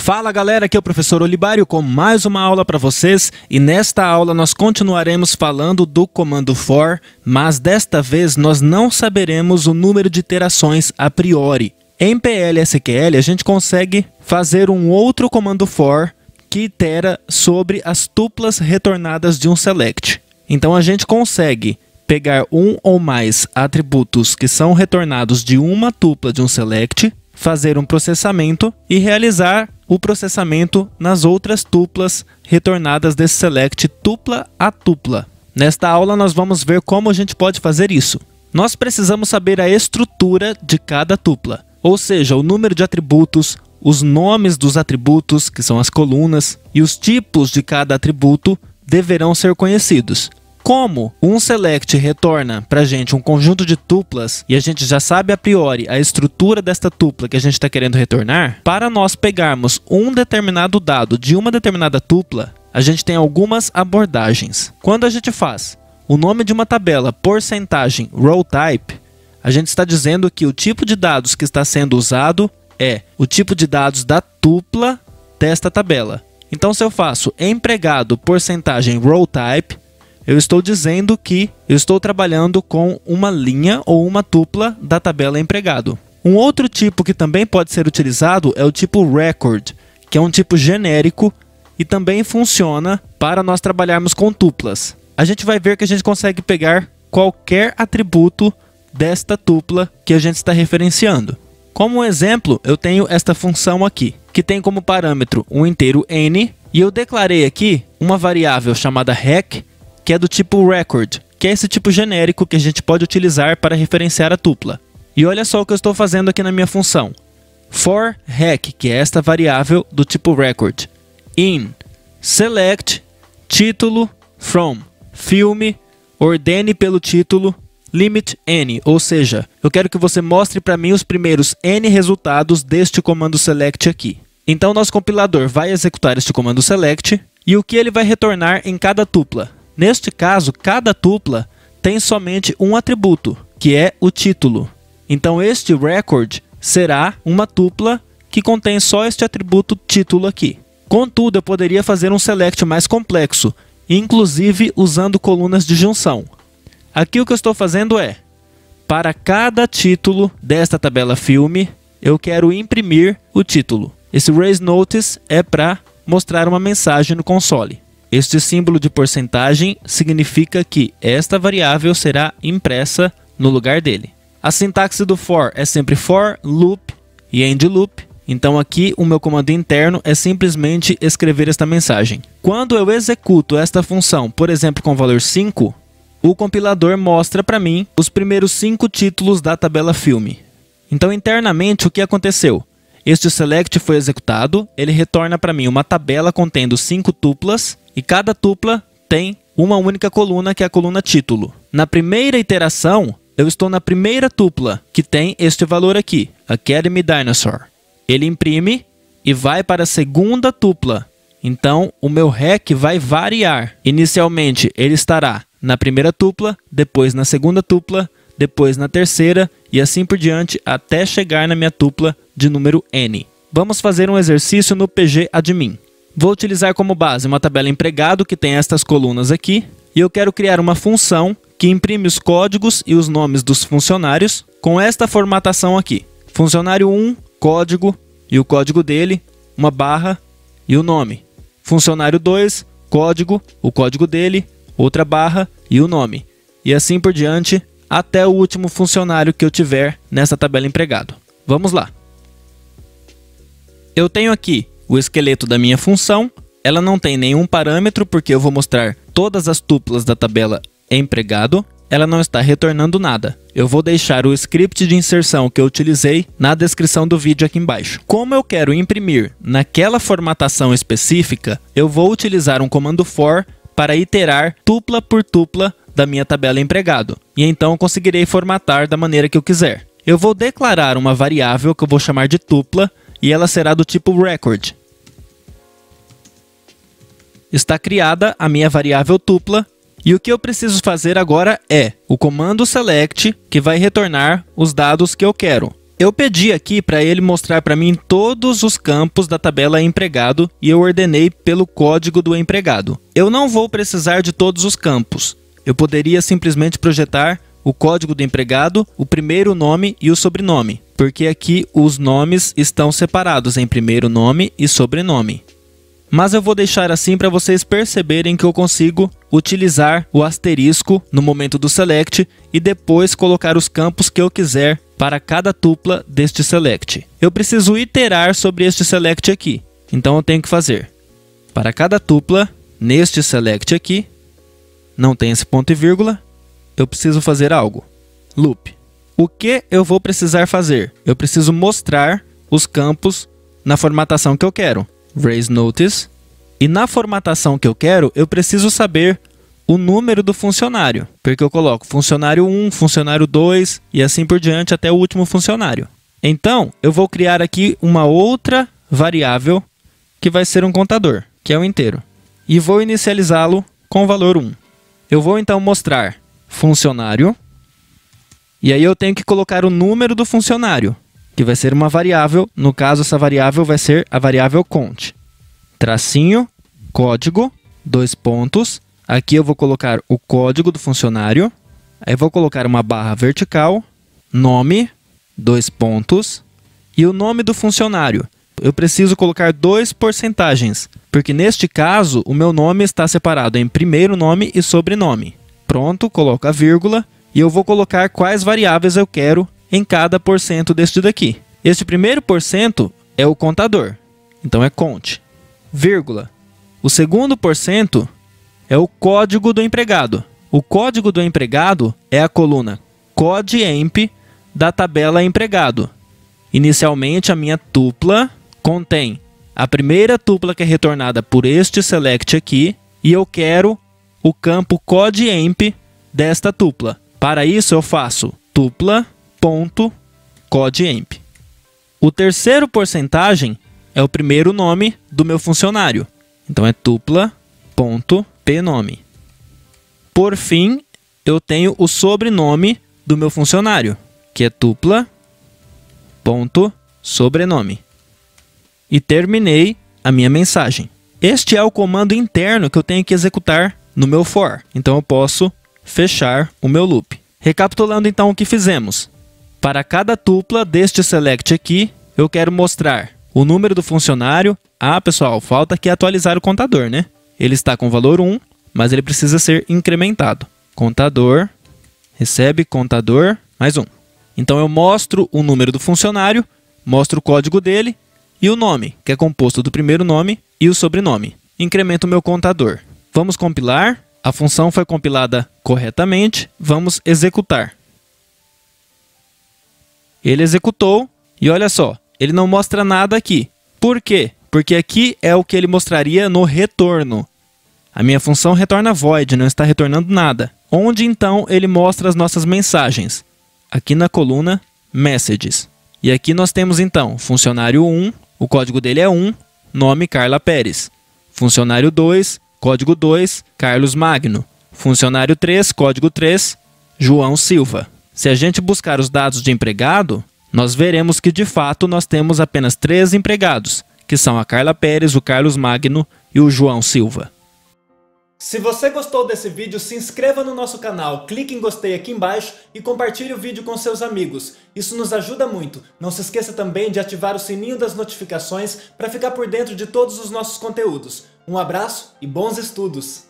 Fala galera, aqui é o professor Olibário com mais uma aula para vocês e nesta aula nós continuaremos falando do comando for, mas desta vez nós não saberemos o número de iterações a priori. Em PL/SQL a gente consegue fazer um outro comando for que itera sobre as tuplas retornadas de um select. Então a gente consegue pegar um ou mais atributos que são retornados de uma tupla de um select, fazer um processamento e realizar o processamento nas outras tuplas retornadas desse select tupla a tupla. Nesta aula nós vamos ver como a gente pode fazer isso. Nós precisamos saber a estrutura de cada tupla, ou seja, o número de atributos, os nomes dos atributos, que são as colunas, e os tipos de cada atributo deverão ser conhecidos. Como um select retorna para a gente um conjunto de tuplas e a gente já sabe a priori a estrutura desta tupla que a gente está querendo retornar, para nós pegarmos um determinado dado de uma determinada tupla, a gente tem algumas abordagens. Quando a gente faz o nome de uma tabela porcentagem row type, a gente está dizendo que o tipo de dados que está sendo usado é o tipo de dados da tupla desta tabela. Então se eu faço empregado porcentagem row type, eu estou dizendo que eu estou trabalhando com uma linha ou uma tupla da tabela empregado. Um outro tipo que também pode ser utilizado é o tipo record, que é um tipo genérico e também funciona para nós trabalharmos com tuplas. A gente vai ver que a gente consegue pegar qualquer atributo desta tupla que a gente está referenciando. Como um exemplo, eu tenho esta função aqui, que tem como parâmetro um inteiro n, e eu declarei aqui uma variável chamada rec, que é do tipo record, que é esse tipo genérico que a gente pode utilizar para referenciar a tupla. E olha só o que eu estou fazendo aqui na minha função. For rec, que é esta variável do tipo record, in select título from filme, ordene pelo título, limit n, ou seja, eu quero que você mostre para mim os primeiros n resultados deste comando select aqui. Então nosso compilador vai executar este comando select e o que ele vai retornar em cada tupla. Neste caso, cada tupla tem somente um atributo, que é o título. Então este record será uma tupla que contém só este atributo título aqui. Contudo, eu poderia fazer um select mais complexo, inclusive usando colunas de junção. Aqui o que eu estou fazendo é, para cada título desta tabela filme, eu quero imprimir o título. Esse raise notice é para mostrar uma mensagem no console. Este símbolo de porcentagem significa que esta variável será impressa no lugar dele. A sintaxe do for é sempre for, loop e end loop. Então aqui o meu comando interno é simplesmente escrever esta mensagem. Quando eu executo esta função, por exemplo, com o valor 5, o compilador mostra para mim os primeiros 5 títulos da tabela filme. Então internamente o que aconteceu? Este select foi executado, ele retorna para mim uma tabela contendo 5 tuplas e cada tupla tem uma única coluna, que é a coluna título. Na primeira iteração, eu estou na primeira tupla, que tem este valor aqui, Academy Dinosaur. Ele imprime e vai para a segunda tupla. Então, o meu rec vai variar. Inicialmente, ele estará na primeira tupla, depois na segunda tupla, depois na terceira e assim por diante até chegar na minha tupla de número n. Vamos fazer um exercício no pgadmin. Vou utilizar como base uma tabela empregado que tem estas colunas aqui e eu quero criar uma função que imprime os códigos e os nomes dos funcionários com esta formatação aqui. Funcionário 1, código e o código dele, uma barra e o nome. Funcionário 2, código, o código dele, outra barra e o nome. E assim por diante até o último funcionário que eu tiver nessa tabela empregado. Vamos lá. Eu tenho aqui o esqueleto da minha função, ela não tem nenhum parâmetro porque eu vou mostrar todas as tuplas da tabela empregado, ela não está retornando nada. Eu vou deixar o script de inserção que eu utilizei na descrição do vídeo aqui embaixo. Como eu quero imprimir naquela formatação específica, eu vou utilizar um comando for para iterar tupla por tupla da minha tabela empregado. E então eu conseguirei formatar da maneira que eu quiser. Eu vou declarar uma variável que eu vou chamar de tupla e ela será do tipo record. Está criada a minha variável tupla e o que eu preciso fazer agora é o comando select que vai retornar os dados que eu quero. Eu pedi aqui para ele mostrar para mim todos os campos da tabela empregado e eu ordenei pelo código do empregado. Eu não vou precisar de todos os campos. Eu poderia simplesmente projetar o código do empregado, o primeiro nome e o sobrenome, porque aqui os nomes estão separados em primeiro nome e sobrenome. Mas eu vou deixar assim para vocês perceberem que eu consigo utilizar o asterisco no momento do select e depois colocar os campos que eu quiser para cada tupla deste select. Eu preciso iterar sobre este select aqui, então eu tenho que fazer para cada tupla neste select aqui, não tem esse ponto e vírgula, eu preciso fazer algo. Loop. O que eu vou precisar fazer? Eu preciso mostrar os campos na formatação que eu quero. Raise Notice. E na formatação que eu quero, eu preciso saber o número do funcionário. Porque eu coloco funcionário 1, funcionário 2 e assim por diante até o último funcionário. Então, eu vou criar aqui uma outra variável que vai ser um contador, que é o inteiro. E vou inicializá-lo com o valor 1. Eu vou então mostrar funcionário. E aí eu tenho que colocar o número do funcionário, que vai ser uma variável. No caso, essa variável vai ser a variável count. Tracinho, código, 2 pontos. Aqui eu vou colocar o código do funcionário. Aí eu vou colocar uma barra vertical, nome, 2 pontos. E o nome do funcionário. Eu preciso colocar 2 porcentagens, porque neste caso o meu nome está separado em primeiro nome e sobrenome. Pronto, coloco a vírgula. E eu vou colocar quais variáveis eu quero em cada porcento deste daqui. Este primeiro porcento é o contador, então é count, vírgula. O segundo porcento é o código do empregado. O código do empregado é a coluna code_emp da tabela empregado. Inicialmente a minha tupla contém a primeira tupla que é retornada por este select aqui e eu quero o campo code_emp desta tupla. Para isso eu faço tupla.code_emp. O terceiro porcentagem é o primeiro nome do meu funcionário. Então é tupla.pnome. Por fim, eu tenho o sobrenome do meu funcionário, que é tupla.sobrenome. E terminei a minha mensagem. Este é o comando interno que eu tenho que executar no meu for. Então eu posso fechar o meu loop. Recapitulando então o que fizemos. Para cada tupla deste select aqui, eu quero mostrar o número do funcionário. Ah, pessoal, falta aqui atualizar o contador, né? Ele está com valor 1, mas ele precisa ser incrementado. Contador, recebe contador, mais 1. Então eu mostro o número do funcionário, mostro o código dele e o nome, que é composto do primeiro nome e o sobrenome. Incremento o meu contador. Vamos compilar. A função foi compilada corretamente. Vamos executar. Ele executou e olha só, ele não mostra nada aqui. Por quê? Porque aqui é o que ele mostraria no retorno. A minha função retorna void, não está retornando nada. Onde então ele mostra as nossas mensagens? Aqui na coluna Messages. E aqui nós temos então funcionário 1, o código dele é 1, nome Carla Pérez. Funcionário 2, código 2, Carlos Magno. Funcionário 3, código 3, João Silva. Se a gente buscar os dados de empregado, nós veremos que de fato nós temos apenas 3 empregados, que são a Carla Pérez, o Carlos Magno e o João Silva. Se você gostou desse vídeo, se inscreva no nosso canal, clique em gostei aqui embaixo e compartilhe o vídeo com seus amigos. Isso nos ajuda muito. Não se esqueça também de ativar o sininho das notificações para ficar por dentro de todos os nossos conteúdos. Um abraço e bons estudos!